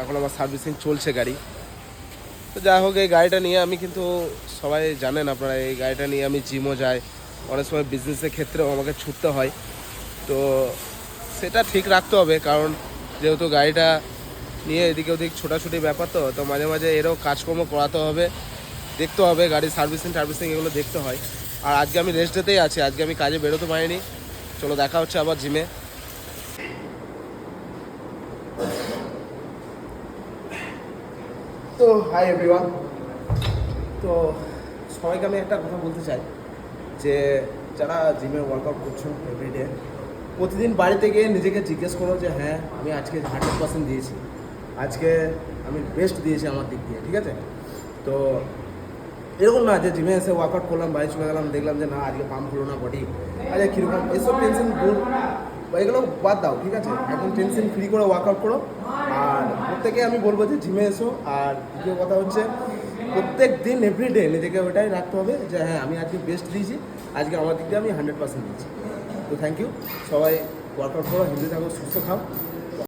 এখন আমার সার্ভিসিং চলছে গাড়ি। তো যাই হোক, এই গাড়িটা নিয়ে আমি কিন্তু সবাই জানেন আপনারা, এই গাড়িটা নিয়ে আমি জিমও যাই, অনেক সময় বিজনেসের ক্ষেত্রেও আমাকে ছুটতে হয়। তো সেটা ঠিক রাখতে হবে, কারণ যেহেতু গাড়িটা নিয়ে এদিকে ওদিক ছোটাছুটি ব্যাপার, তো মাঝে মাঝে এরও কাজকর্ম করাতে হবে, দেখতে হবে, গাড়ির সার্ভিসিং এগুলো দেখতে হয়। আর আজকে আমি রেস্ট ডেতেই আছি, আজকে আমি কাজে বেরোতে পারিনি। চলো দেখা হচ্ছে আবার জিমে। তো হাই এভরিওয়ান। তো সবাইকে আমি একটা কথা বলতে চাই যে যারা জিমে ওয়ার্কআউট করছো এভরিডে, প্রতিদিন বাড়িতে গিয়ে নিজেকে জিজ্ঞেস করো যে হ্যাঁ আমি আজকে 100% দিয়েছি, আজকে আমি বেস্ট দিয়েছি আমার দিক দিয়ে, ঠিক আছে? তো এরকম না যে জিমে এসে ওয়ার্কআউট করলাম, বাড়ি চলে গেলাম, দেখলাম যে না আজকে পাম্প হলো না বডি, আজকে কীরকম, এসব টেনশন দূর বা এগুলো বাদ দাও, ঠিক আছে? এখন টেনশন ফ্রি করে ওয়ার্কআউট করো। আর প্রত্যেকে আমি বলবো যে জিমে এসো। আর দ্বিতীয় কথা হচ্ছে প্রত্যেক দিন এভরিডে নিজেকে ওটাই রাখতে হবে যে হ্যাঁ আমি আজকে বেস্ট দিয়েছি, আজকে আমার দিক দিয়ে আমি 100% দিয়েছি। তো থ্যাংক ইউ, সবাই ওয়ার্কআউট করো, হেলদি থাকো, সুস্থ খাও।